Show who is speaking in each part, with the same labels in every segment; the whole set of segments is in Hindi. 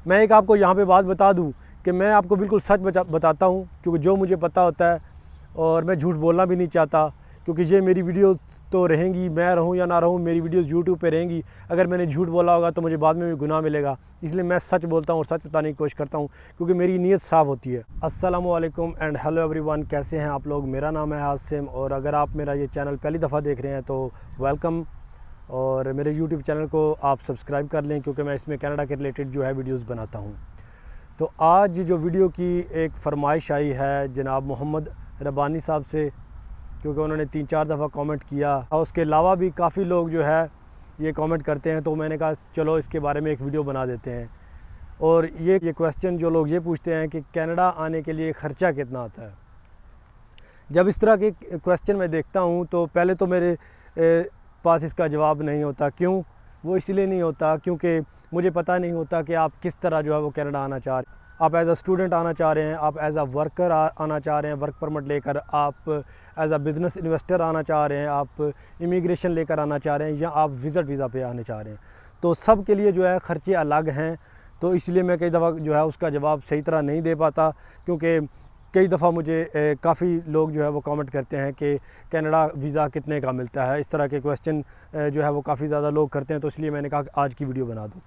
Speaker 1: मैं एक आपको यहाँ पे बात बता दूँ कि मैं आपको बिल्कुल सच बताता हूँ, क्योंकि जो मुझे पता होता है, और मैं झूठ बोलना भी नहीं चाहता, क्योंकि ये मेरी वीडियो तो रहेंगी, मैं रहूँ या ना रहूँ, मेरी वीडियोस यूट्यूब पे रहेंगी। अगर मैंने झूठ बोला होगा तो मुझे बाद में भी गुनाह मिलेगा, इसलिए मैं सच बोलता हूँ और सच बताने की कोशिश करता हूँ, क्योंकि मेरी नीयत साफ़ होती है। अस्सलामु अलैकुम एंड हेलो एवरीवन, कैसे हैं आप लोग? मेरा नाम है हासिम, और अगर आप मेरा ये चैनल पहली दफ़ा देख रहे हैं तो वेलकम, और मेरे यूट्यूब चैनल को आप सब्सक्राइब कर लें, क्योंकि मैं इसमें कनाडा के रिलेटेड जो है वीडियोस बनाता हूँ। तो आज जो वीडियो की एक फरमाइश आई है जनाब मोहम्मद रब्बानी साहब से, क्योंकि उन्होंने 3-4 दफ़ा कमेंट किया, और उसके अलावा भी काफ़ी लोग जो है ये कमेंट करते हैं, तो मैंने कहा चलो इसके बारे में एक वीडियो बना देते हैं। और ये क्वेश्चन जो लोग ये पूछते हैं कि कनाडा आने के लिए ख़र्चा कितना आता है। जब इस तरह के क्वेश्चन मैं देखता हूँ तो पहले तो मेरे पास इसका जवाब नहीं होता। क्यों? वो इसलिए नहीं होता क्योंकि मुझे पता नहीं होता कि आप किस तरह जो है वो कनाडा आना चाह रहे हैं। आप एज़ अ स्टूडेंट आना चाह रहे हैं, आप एज़ अ वर्कर आना चाह रहे हैं, वर्क परमिट लेकर, आप एज़ अ बिज़नेस इन्वेस्टर आना चाह रहे हैं, आप इमिग्रेशन लेकर आना चाह रहे हैं, या आप विज़िट वीज़ा पे आने चाह रहे हैं। तो सब के लिए जो है ख़र्चे अलग हैं। तो इसलिए मैं कई दफ़ा जो है उसका जवाब सही तरह नहीं दे पाता, क्योंकि कई दफ़ा मुझे काफ़ी लोग जो है वो कमेंट करते हैं कि कनाडा वीज़ा कितने का मिलता है। इस तरह के क्वेश्चन जो है वो काफ़ी ज़्यादा लोग करते हैं, तो इसलिए मैंने कहा कि आज की वीडियो बना दूँ।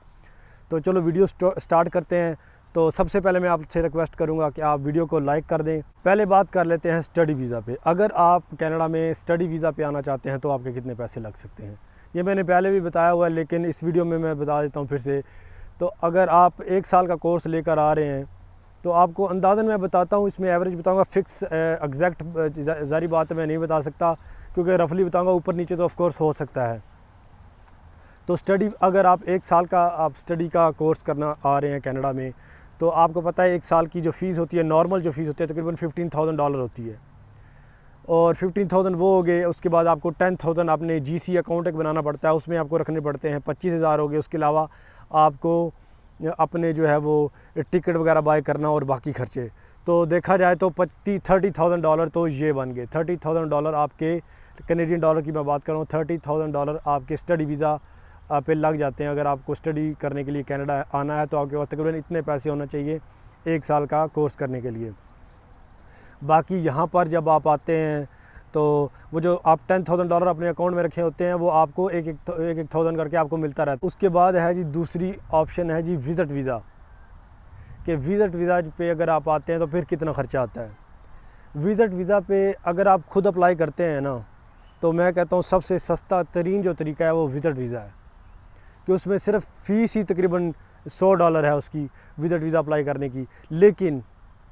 Speaker 1: तो चलो वीडियो स्टार्ट करते हैं। तो सबसे पहले मैं आपसे रिक्वेस्ट करूंगा कि आप वीडियो को लाइक कर दें। पहले बात कर लेते हैं स्टडी वीज़ा पे। अगर आप कनाडा में स्टडी वीज़ा पे आना चाहते हैं तो आपके कितने पैसे लग सकते हैं, ये मैंने पहले भी बताया हुआ है, लेकिन इस वीडियो में मैं बता देता हूँ फिर से। तो अगर आप 1 साल का कोर्स लेकर आ रहे हैं तो आपको अंदाज़न मैं बताता हूँ, इसमें एवरेज बताऊँगा, फ़िक्स एग्जैक्ट ज़ारी बात मैं नहीं बता सकता, क्योंकि रफली बताऊँगा, ऊपर नीचे तो ऑफ कोर्स हो सकता है। तो स्टडी, अगर आप 1 साल का आप स्टडी का कोर्स करना आ रहे हैं कनाडा में, तो आपको पता है 1 साल की जो फ़ीस होती है, नॉर्मल जो फ़ीस होती है, तकरीबन $15,000 होती है। और 15,000 वो हो गए। उसके बाद आपको 10,000 अपने GC अकाउंट एक बनाना पड़ता है, उसमें आपको रखने पड़ते हैं। 25,000 हो गए। उसके अलावा आपको अपने जो है वो टिकट वगैरह बाय करना और बाकी खर्चे। तो देखा जाए तो $30,000 तो ये बन गए। $30,000 आपके कैनेडियन डॉलर की मैं बात कर रहा हूँ। $30,000 आपके स्टडी वीज़ा पे लग जाते हैं। अगर आपको स्टडी करने के लिए कनाडा आना है तो आपके पास तकरीबन इतने पैसे होना चाहिए 1 साल का कोर्स करने के लिए। बाकी यहाँ पर जब आप आते हैं तो वो जो आप $10,000 अपने अकाउंट में रखे होते हैं, वो आपको एक थाउजेंड करके आपको मिलता रहता है। उसके बाद है जी दूसरी ऑप्शन है जी विज़िट वीज़ा, कि विज़िट वीज़ा पे अगर आप आते हैं तो फिर कितना ख़र्चा आता है। विज़िट वीज़ा पे अगर आप खुद अप्लाई करते हैं ना, तो मैं कहता हूँ सबसे सस्ता तरीन जो तरीका है वो विज़िट वीज़ा है, कि उसमें सिर्फ फ़ीस ही तकरीबन $100 है उसकी, विज़िट वीज़ा अप्लाई करने की। लेकिन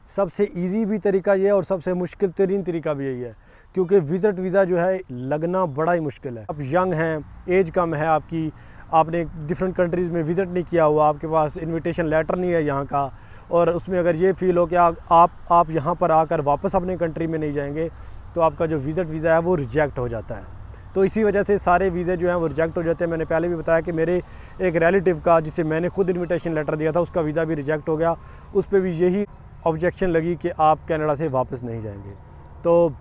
Speaker 1: सबसे इजी भी तरीका ये है और सबसे मुश्किल तरीन तरीका भी यही है, क्योंकि विज़िट वीज़ा जो है लगना बड़ा ही मुश्किल है। आप यंग हैं, एज कम है आपकी, आपने डिफरेंट कंट्रीज़ में विज़िट नहीं किया हुआ, आपके पास इनविटेशन लेटर नहीं है यहाँ का, और उसमें अगर ये फ़ील हो कि आप यहाँ पर आकर वापस अपने कंट्री में नहीं जाएंगे, तो आपका जो विज़िट वीज़ा है वो रिजेक्ट हो जाता है। तो इसी वजह से सारे वीज़े जो हैं वो रिजेक्ट हो जाते हैं। मैंने पहले भी बताया कि मेरे एक रिलेटिव का, जिसे मैंने खुद इनविटेशन लेटर दिया था, उसका वीज़ा भी रिजेक्ट हो गया। उस पर भी यही ऑब्जेक्शन लगी कि आप कनाडा से वापस नहीं जाएंगे। तो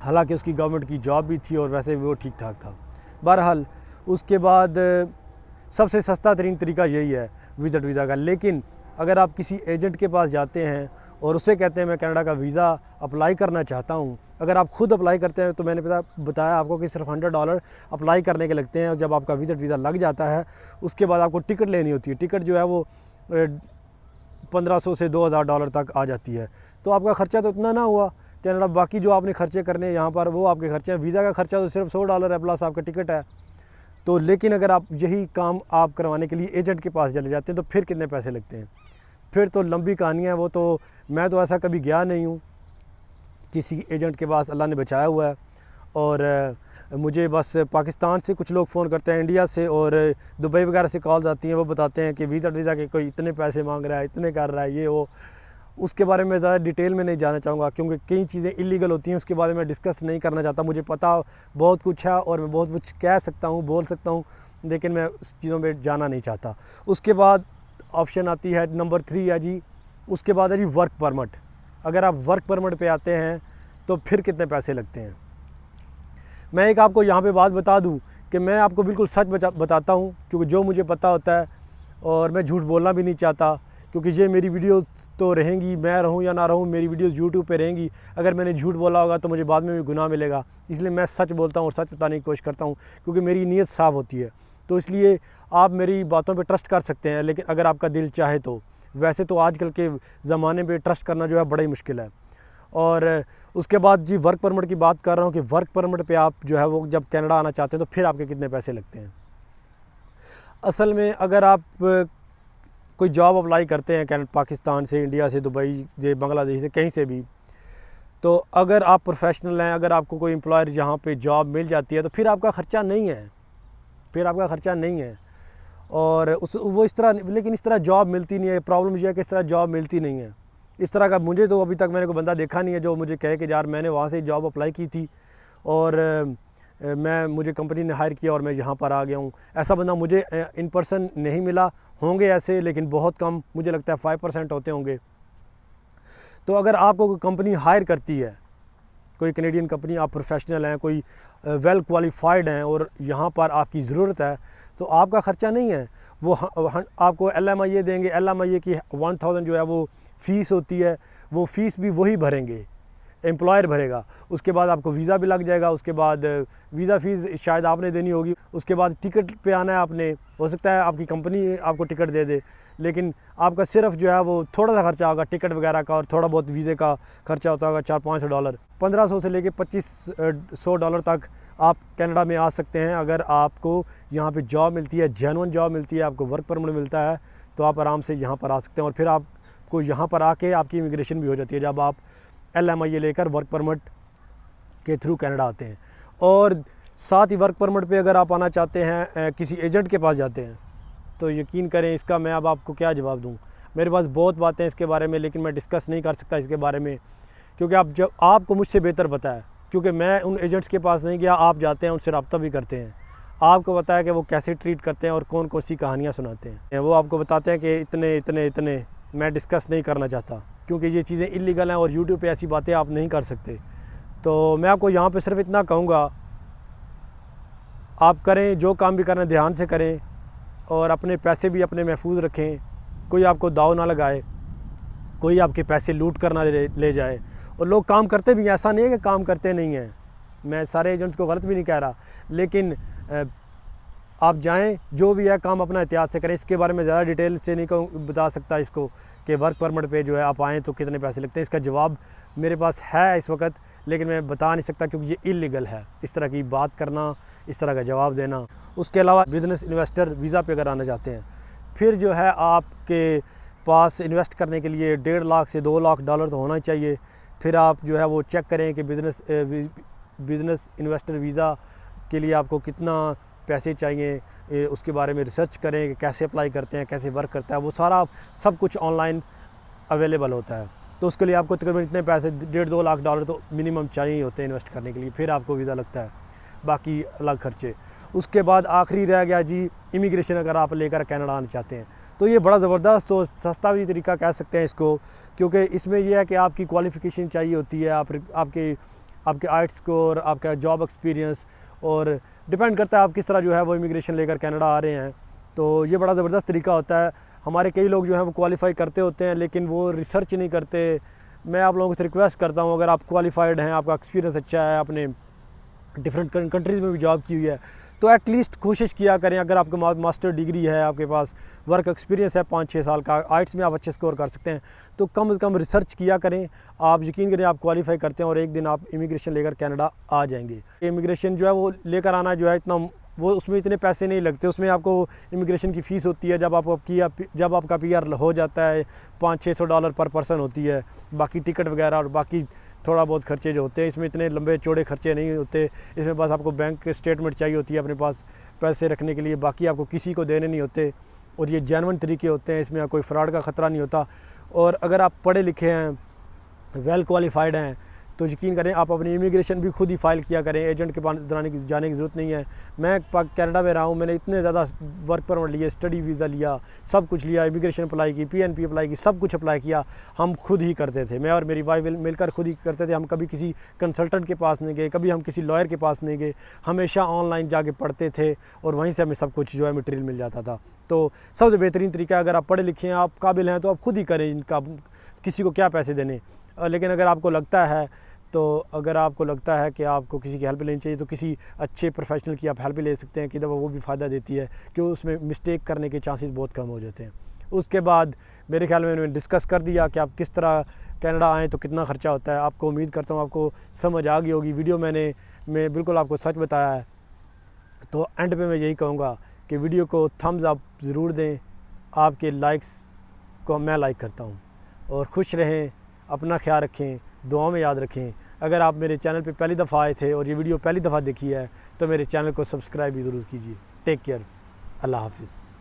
Speaker 1: हालांकि उसकी गवर्नमेंट की जॉब भी थी और वैसे भी वो ठीक ठाक था। बहरहाल उसके बाद सबसे सस्ता तरीन तरीका यही है विज़िट वीज़ा का। लेकिन अगर आप किसी एजेंट के पास जाते हैं और उससे कहते हैं मैं कनाडा का वीज़ा अप्लाई करना चाहता हूँ, अगर आप खुद अप्लाई करते हैं तो मैंने बताया आपको कि सिर्फ $100 अप्लाई करने के लगते हैं। और जब आपका विज़िट वीज़ा लग जाता है, उसके बाद आपको टिकट लेनी होती है। टिकट जो है वो 1500 से $2,000 तक आ जाती है। तो आपका ख़र्चा तो इतना ना हुआ कनाडा। बाकी जो आपने ख़र्चे करने हैं यहाँ पर वो आपके ख़र्चे हैं। वीज़ा का ख़र्चा तो सिर्फ $100 है, प्लस आपका टिकट है। तो लेकिन अगर आप यही काम आप करवाने के लिए एजेंट के पास चले जाते हैं तो फिर कितने पैसे लगते हैं, फिर तो लंबी कहानियाँ। वो तो मैं तो ऐसा कभी गया नहीं हूँ किसी एजेंट के पास, अल्लाह ने बचाया हुआ है। और मुझे बस पाकिस्तान से कुछ लोग फ़ोन करते हैं, इंडिया से और दुबई वगैरह से कॉल्स आती हैं। वो बताते हैं कि विज़िट वीज़ा के कोई इतने पैसे मांग रहा है, इतने कर रहा है, ये वो। उसके बारे में ज़्यादा डिटेल में नहीं जाना चाहूँगा, क्योंकि कई चीज़ें इलीगल होती हैं, उसके बारे में डिस्कस नहीं करना चाहता। मुझे पता बहुत कुछ है और मैं बहुत कुछ कह सकता हूँ, बोल सकता हूँ, लेकिन मैं उस चीज़ों में जाना नहीं चाहता। उसके बाद ऑप्शन आती है नंबर 3 है जी, उसके बाद है जी वर्क परमिट। अगर आप वर्क परमिट पे आते हैं तो फिर कितने पैसे लगते हैं। मैं एक आपको यहाँ पे बात बता दूँ कि मैं आपको बिल्कुल सच बताता हूँ, क्योंकि जो मुझे पता होता है और मैं झूठ बोलना भी नहीं चाहता, क्योंकि ये मेरी वीडियो तो रहेंगी, मैं रहूं या ना रहूं, मेरी वीडियोस यूट्यूब पे रहेंगी। अगर मैंने झूठ बोला होगा तो मुझे बाद में भी गुनाह मिलेगा। इसलिए मैं सच बोलता हूँ और सच बताने की कोशिश करता हूँ, क्योंकि मेरी नीयत साफ़ होती है। तो इसलिए आप मेरी बातों पे ट्रस्ट कर सकते हैं, लेकिन अगर आपका दिल चाहे तो। वैसे तो आजकल के ज़माने में ट्रस्ट करना जो है बड़ा ही मुश्किल है। और उसके बाद जी वर्क परमिट की बात कर रहा हूँ कि वर्क परमिट पे आप जो है वो जब कनाडा आना चाहते हैं तो फिर आपके कितने पैसे लगते हैं। असल में अगर आप कोई जॉब अप्लाई करते हैं पाकिस्तान से, इंडिया से, दुबई से, बांग्लादेश से, कहीं से भी, तो अगर आप प्रोफेशनल हैं, अगर आपको कोई एम्प्लॉयर जहाँ पे जॉब मिल जाती है तो फिर आपका ख़र्चा नहीं है, फिर आपका ख़र्चा नहीं है। और वो इस तरह, लेकिन इस तरह जॉब मिलती नहीं है। प्रॉब्लम ये है कि इस तरह जॉब मिलती नहीं है। इस तरह का मुझे तो अभी तक मैंने कोई बंदा देखा नहीं है जो मुझे कहे कि यार मैंने वहाँ से जॉब अप्लाई की थी और मुझे कंपनी ने हायर किया और मैं यहाँ पर आ गया हूँ। ऐसा बंदा मुझे इन पर्सन नहीं मिला। होंगे ऐसे, लेकिन बहुत कम, मुझे लगता है 5% होते होंगे। तो अगर आपको कोई कंपनी हायर करती है, कोई कनेडियन कंपनी, आप प्रोफेशनल हैं, कोई वेल क्वालिफाइड हैं और यहाँ पर आपकी ज़रूरत है, तो आपका ख़र्चा नहीं है। वो आपको LMIA देंगे। LMIA की 1000 जो है वो फ़ीस होती है, वो फ़ीस भी वही भरेंगे, एम्प्लॉयर भरेगा। उसके बाद आपको वीज़ा भी लग जाएगा। उसके बाद वीज़ा फ़ीस शायद आपने देनी होगी। उसके बाद टिकट पे आना है आपने, हो सकता है आपकी कंपनी आपको टिकट दे दे, लेकिन आपका सिर्फ जो है वो थोड़ा सा खर्चा होगा टिकट वगैरह का, और थोड़ा बहुत वीज़े का खर्चा होता होगा $400-500। 1500 से लेके $2500 तक आप कनाडा में आ सकते हैं। अगर आपको यहाँ पे जॉब मिलती है, जेन्युइन जॉब मिलती है, आपको वर्क परमिट मिलता है, तो आप आराम से यहाँ पर आ सकते हैं। और फिर आपको यहाँ पर आके आपकी इमिग्रेशन भी हो जाती है जब आप LMIA लेकर वर्क परमिट के थ्रू कनाडा आते हैं। और साथ ही वर्क परमिट पे अगर आप आना चाहते हैं, किसी एजेंट के पास जाते हैं, तो यकीन करें इसका मैं अब आपको क्या जवाब दूं। मेरे पास बहुत बातें हैं इसके बारे में, लेकिन मैं डिस्कस नहीं कर सकता इसके बारे में, क्योंकि आपको मुझसे बेहतर पता है, क्योंकि मैं उन एजेंट्स के पास नहीं गया। आप जाते हैं, उनसे रब्ता भी करते हैं, आपको पता है कि वो कैसे ट्रीट करते हैं और कौन कौन सी कहानियाँ सुनाते हैं। वो आपको बताते हैं कि इतने इतने इतने, मैं डिस्कस नहीं करना चाहता, क्योंकि ये चीज़ें इलीगल हैं और यूट्यूब पे ऐसी बातें आप नहीं कर सकते। तो मैं आपको यहाँ पे सिर्फ इतना कहूँगा, आप करें जो काम भी करना ध्यान से करें और अपने पैसे भी अपने महफूज रखें। कोई आपको दाव ना लगाए, कोई आपके पैसे लूट कर ना ले जाए। और लोग काम करते भी हैं, ऐसा नहीं है कि काम करते नहीं हैं, मैं सारे एजेंट्स को गलत भी नहीं कह रहा, लेकिन आप जाएं, जो भी है काम अपना एहतियात से करें। इसके बारे में ज़्यादा डिटेल से नहीं बता सकता इसको कि वर्क परमिट पे जो है आप आएँ तो कितने पैसे लगते हैं। इसका जवाब मेरे पास है इस वक्त, लेकिन मैं बता नहीं सकता, क्योंकि ये इलीगल है इस तरह की बात करना, इस तरह का जवाब देना। उसके अलावा बिज़नेस इन्वेस्टर वीज़ा पे अगर आना चाहते हैं, फिर जो है आपके पास इन्वेस्ट करने के लिए $1.5 लाख से $2 लाख तो होना चाहिए। फिर आप जो है वो चेक करें कि बिज़नेस इन्वेस्टर वीज़ा के लिए आपको कितना पैसे चाहिए, उसके बारे में रिसर्च करें कि कैसे अप्लाई करते हैं, कैसे वर्क करता है। वो सारा सब कुछ ऑनलाइन अवेलेबल होता है। तो उसके लिए आपको तकरीबन इतने पैसे $1.5-2 लाख तो मिनिमम चाहिए होते हैं इन्वेस्ट करने के लिए। फिर आपको वीज़ा लगता है, बाकी अलग खर्चे। उसके बाद आखिरी रह गया जी इमिग्रेशन। अगर आप लेकर कनाडा आना चाहते हैं तो ये बड़ा ज़बरदस्त और सस्ता भी तरीका कह सकते हैं इसको, क्योंकि इसमें यह है कि आपकी क्वालिफ़िकेशन चाहिए होती है, आपके आइट्स स्कोर, आपका जॉब एक्सपीरियंस, और डिपेंड करता है आप किस तरह जो है वो इमिग्रेशन लेकर कनाडा आ रहे हैं। तो ये बड़ा ज़बरदस्त तरीका होता है। हमारे कई लोग जो हैं वो क्वालिफ़ाई करते होते हैं, लेकिन वो रिसर्च नहीं करते। मैं आप लोगों से रिक्वेस्ट करता हूँ, अगर आप क्वालिफ़ाइड हैं, आपका एक्सपीरियंस अच्छा है, आपने डिफरेंट कंट्रीज़ में भी जॉब की हुई है, तो एटलीस्ट कोशिश किया करें। अगर आपका मास्टर डिग्री है, आपके पास वर्क एक्सपीरियंस है 5-6 साल का, आइट्स में आप अच्छे स्कोर कर सकते हैं, तो कम से कम रिसर्च किया करें। आप यकीन करें आप क्वालिफाई करते हैं और एक दिन आप इमिग्रेशन लेकर कनाडा आ जाएंगे। इमिग्रेशन जो है वो लेकर आना जो है इतना, वो उसमें इतने पैसे नहीं लगते। उसमें आपको इमिग्रेशन की फ़ीस होती है, जब आपका PR हो जाता है $500-600 पर पर्सन होती है। बाकी टिकट वगैरह और बाकी थोड़ा बहुत खर्चे जो होते हैं, इसमें इतने लंबे चौड़े खर्चे नहीं होते। इसमें बस आपको बैंक स्टेटमेंट चाहिए होती है अपने पास पैसे रखने के लिए, बाकी आपको किसी को देने नहीं होते। और ये जेन्युइन तरीके होते हैं, इसमें कोई फ्रॉड का ख़तरा नहीं होता। और अगर आप पढ़े लिखे हैं, वेल क्वालिफाइड हैं, तो यकीन करें आप अपनी इमिग्रेशन भी खुद ही फ़ाइल किया करें, एजेंट के पास जाने की ज़रूरत नहीं है। मैं कनाडा में रहा हूँ, मैंने इतने ज़्यादा वर्क परमिट लिए, स्टडी वीज़ा लिया, सब कुछ लिया, इमिग्रेशन अप्लाई की, PNP अप्लाई की, सब कुछ अप्लाई किया, हम खुद ही करते थे। मैं और मेरी वाइफ मिलकर खुद ही करते थे। हम कभी किसी कंसल्टेंट के पास नहीं गए, कभी हम किसी लॉयर के पास नहीं गए, हमेशा ऑनलाइन जाके पढ़ते थे और वहीं से हमें सब कुछ जो है मटेरियल मिल जाता था। तो सबसे बेहतरीन तरीका है, अगर आप पढ़े लिखे हैं, आप काबिल हैं, तो आप खुद ही करें, इनका किसी को क्या पैसे देने। लेकिन अगर आपको लगता है कि आपको किसी की हेल्प लेनी चाहिए, तो किसी अच्छे प्रोफेशनल की आप हेल्प ले सकते हैं कि दफ़ा वो भी फ़ायदा देती है, कि उसमें मिस्टेक करने के चांसेस बहुत कम हो जाते हैं। उसके बाद मेरे ख्याल में उन्होंने डिस्कस कर दिया कि आप किस तरह कनाडा आएँ तो कितना ख़र्चा होता है। आपको उम्मीद करता हूँ आपको समझ आ गई होगी। वीडियो मैं बिल्कुल आपको सच बताया है। तो एंड पे मैं यही कहूँगा कि वीडियो को थम्स अप ज़रूर दें, आपके लाइक्स को मैं लाइक करता हूँ। और खुश रहें, अपना ख्याल रखें, दुआओं में याद रखें। अगर आप मेरे चैनल पे पहली दफ़ा आए थे और ये वीडियो पहली दफ़ा देखी है तो मेरे चैनल को सब्सक्राइब भी ज़रूर कीजिए। टेक केयर, अल्लाह हाफ़िज़।